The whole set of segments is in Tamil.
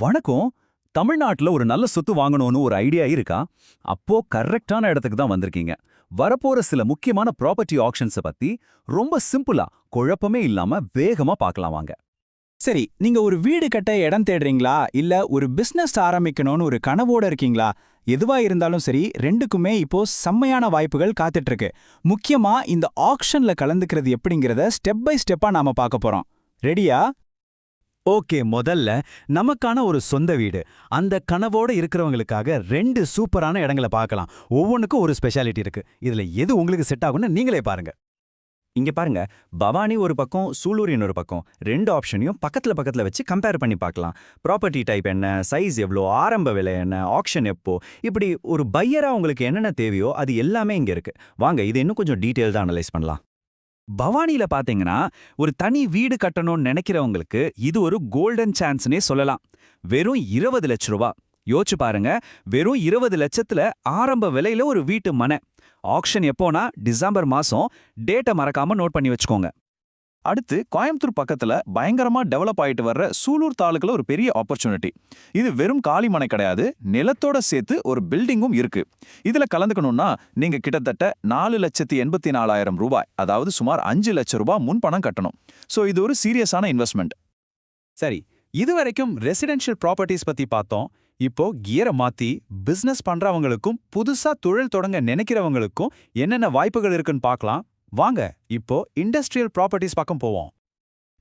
வணக்கம். தமிழ்நாட்டுல ஒரு நல்ல சொத்து வாங்கணும்னு ஒரு ஐடியா இருக்கா? அப்போ கரெக்டான இடத்துக்கு தான் வந்திருக்கீங்க. வரப்போற சில முக்கியமான ப்ராப்பர்ட்டி ஆக்ஷன்ஸ பத்தி ரொம்ப சிம்பிளா, குழப்பமே இல்லாம வேகமா பார்க்கலாம் வாங்க. சரி, நீங்க ஒரு வீடு கட்ட இடம் தேடுறீங்களா இல்ல ஒரு பிசினஸ் ஆரம்பிக்கணும்னு ஒரு கனவோட இருக்கீங்களா? எதுவா இருந்தாலும் சரி, ரெண்டுக்குமே இப்போ செம்மையான வாய்ப்புகள் காத்துட்டு இருக்கு. முக்கியமா இந்த ஆக்ஷன்ல கலந்துக்கிறது எப்படிங்கறத ஸ்டெப் பை ஸ்டெப்பா நாம பார்க்க போறோம். ரெடியா? ஓகே, முதல்ல நமக்கான ஒரு சொந்த வீடு. அந்த கனவோட இருக்கிறவங்களுக்காக 2 சூப்பரான இடங்களை பார்க்கலாம். ஒவ்வொன்றுக்கும் ஒரு ஸ்பெஷாலிட்டி இருக்கு. இதுல எது உங்களுக்கு செட் ஆகும்னு நீங்களே பாருங்க. இங்க பாருங்க, பவானி ஒரு பக்கம், சூலூர் இன்னொரு பக்கம். 2 ஆப்ஷனையும் பக்கத்துல பக்கத்துல வச்சு கம்பேர் பண்ணி பார்க்கலாம். ப்ராப்பர்ட்டி டைப் என்ன, சைஸ் எவ்வளோ, ஆரம்ப விலை என்ன, ஆக்ஷன் எப்போ, இப்படி ஒரு பையரா உங்களுக்கு என்னென்ன தேவையோ அது எல்லாமே இங்க இருக்கு. வாங்க, இது இன்னும் கொஞ்சம் டீட்டெயில்டா அனலைஸ் பண்ணலாம். பவானியில பாத்தீங்கன்னா, ஒரு தனி வீடு கட்டணும்னு நினைக்கிறவங்களுக்கு இது ஒரு கோல்டன் சான்ஸ்னே சொல்லலாம். வெறும் 20 லட்ச ரூபா. யோசிச்சு பாருங்க, வெறும் 20 லட்சத்துல ஆரம்ப விலையில ஒரு வீட்டு மனை. ஆக்ஷன் எப்போனா டிசம்பர் மாசம். டேட்டை மறக்காம நோட் பண்ணி வச்சுக்கோங்க. அடுத்து கோயம்புத்தூர் பக்கத்துல பயங்கரமா டெவலப் ஆயிட்டு வர்ற சூலூர் தாலுக்குல ஒரு பெரிய ஆப்பர்ச்சுனிட்டி. இது வெறும் காலி மனை கிடையாது, நிலத்தோட சேர்த்து ஒரு பில்டிங்கும் இருக்கு. இதுல கலந்துக்கணும்னா நீங்க கிட்டத்தட்ட 4,84,000 ரூபாய், அதாவது சுமார் 5 லட்சம் ரூபாய் முன்பணம் கட்டணும். சோ இது ஒரு சீரியஸான இன்வெஸ்ட்மெண்ட். சரி, இதுவரைக்கும் ரெசிடென்ஷியல் ப்ராப்பர்ட்டிஸ் பத்தி பார்த்தோம். இப்போ கியரை மாத்தி பிசினஸ் பண்றவங்களுக்கும் புதுசா தொழில் தொடங்க நினைக்கிறவங்களுக்கும் என்னென்ன வாய்ப்புகள் இருக்குன்னு பார்க்கலாம். வாங்க, இப்போ இண்டஸ்ட்ரியல் ப்ராப்பர்ட்டிஸ் பக்கம் போவோம்.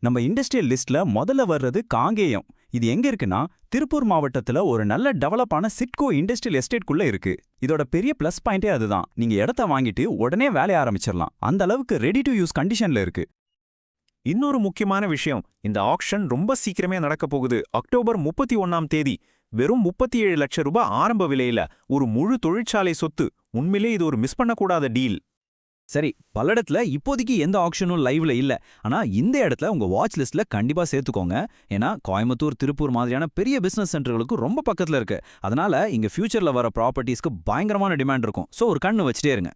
நம்ம இண்டஸ்ட்ரியல் லிஸ்ட்ல முதல்ல வர்றது காங்கேயம். இது எங்க இருக்குன்னா, திருப்பூர் மாவட்டத்துல ஒரு நல்ல டெவலப்பான சிட்கோ இண்டஸ்ட்ரியல் எஸ்டேட்குள்ள இருக்கு. இதோட பெரிய பிளஸ் பாயிண்டே அதுதான். நீங்க இடத்த வாங்கிட்டு உடனே வேலைய ஆரம்பிச்சிடலாம். அந்த அளவுக்கு ரெடி டு யூஸ் கண்டிஷன்ல இருக்கு. இன்னொரு முக்கியமான விஷயம், இந்த ஆக்ஷன் ரொம்ப சீக்கிரமே நடக்க போகுது. அக்டோபர் 31ஆம் தேதி. வெறும் 37 லட்சம் ரூபாய் ஆரம்ப விலையில ஒரு முழு தொழிற்சாலை சொத்து. உண்மையிலே இது ஒரு மிஸ் பண்ணக்கூடாத டீல். சரி, பல்லடத்துல இப்போதைக்கு எந்த ஆக்ஷனும் லைவ்ல இல்ல. ஆனா இந்த இடத்துல உங்க வாட்ச் லிஸ்ட்ல கண்டிப்பா சேர்த்துக்கோங்க. ஏன்னா கோயம்புத்தூர், திருப்பூர் மாதிரியான பெரிய பிசினஸ் சென்டர்களுக்கு ரொம்ப பக்கத்துல இருக்கு. அதனால இங்க ஃபியூச்சர்ல வர ப்ராப்பர்ட்டிஸ்க்கு பயங்கரமான டிமாண்ட் இருக்கும். சோ ஒரு கண்ணு வச்சுட்டே இருங்க.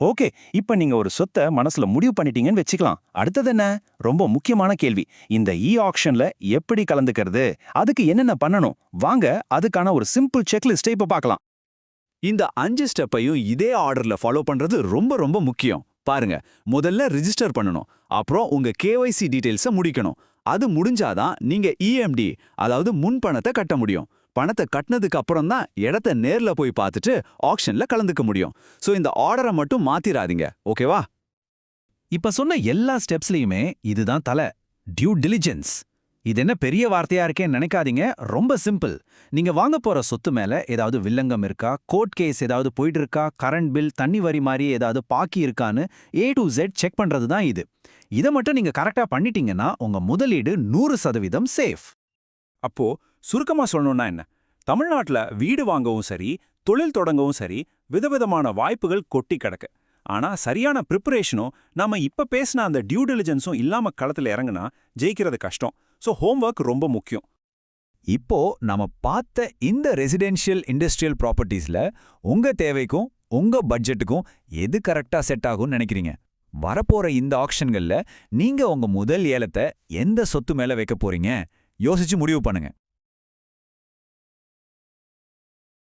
ஓகே, இப்ப நீங்க ஒரு சொத்தை மனசுல முடிவு பண்ணிட்டீங்கன்னு வச்சுக்கலாம். அடுத்தது என்ன? ரொம்ப முக்கியமான கேள்வி. இந்த ஆக்ஷன்ல எப்படி கலந்துக்கிறது? அதுக்கு என்னென்ன பண்ணணும்? வாங்க, அதுக்கான ஒரு சிம்பிள் செக்லிஸ்டை இப்ப பார்க்கலாம். இந்த 5 ஸ்டெப்பையும் இதே ஆர்டர்ல ஃபாலோ பண்றது ரொம்ப ரொம்ப முக்கியம். பாருங்க, முதல்ல ரிஜிஸ்டர் பண்ணணும். அப்புறம் உங்க கேஒய்சி டீடைல்ஸை முடிக்கணும். அது முடிஞ்சாதான் நீங்க இஎம்டி, அதாவது முன்பணத்தை கட்ட முடியும். பணத்தை கட்டினதுக்கு அப்புறம் தான் இடத்த நேர்ல போய் பார்த்துட்டு ஆக்ஷன்ல கலந்துக்க முடியும். சோ இந்த ஆர்டரை மட்டும் மாத்திராதீங்க, ஓகேவா? இப்ப சொன்ன எல்லா ஸ்டெப்ஸ்லயுமே இதுதான் தலை, டியூ டிலிஜென்ஸ். இது என்ன பெரிய வார்த்தையா இருக்கேன்னு நினைக்காதீங்க, ரொம்ப சிம்பிள். நீங்க வாங்க போற சொத்து மேல ஏதாவது வில்லங்கம் இருக்கா, கோர்ட் கேஸ் ஏதாவது போயிட்டு இருக்கா, கரண்ட் பில், தண்ணி வரி மாதிரி ஏதாவது பாக்கி இருக்கான்னு A to Z செக் பண்றது தான் இது. இதை மட்டும் நீங்க கரெக்டா பண்ணிட்டீங்கன்னா உங்க முதலீடு 100% சேஃப். அப்போ சுருக்கமா சொல்லணும்னா என்ன? தமிழ்நாட்டுல வீடு வாங்கவும் சரி, தொழில் தொடங்கவும் சரி, விதவிதமான வாய்ப்புகள் கொட்டி கிடக்கு. ஆனா சரியான ப்ரிப்பரேஷனும் நாம இப்ப பேசின அந்த டியூ டிலிஜென்ஸும் இல்லாம களத்துல இறங்குனா ஜெயிக்கிறது கஷ்டம். ஸோ ஹோம்ஒர்க் ரொம்ப முக்கியம். இப்போ நாம பார்த்த இந்த ரெசிடென்ஷியல் இண்டஸ்ட்ரியல் ப்ராப்பர்ட்டிஸ்ல உங்க தேவைக்கும் உங்க பட்ஜெட்டுக்கும் எது கரெக்டா செட் ஆகும்னு நினைக்கிறீங்க? வரப்போற இந்த ஆக்ஷன்கள்ல நீங்க உங்க முதல் ஏலத்தை எந்த சொத்து மேல வைக்க போறீங்க? யோசிச்சு முடிவு பண்ணுங்க.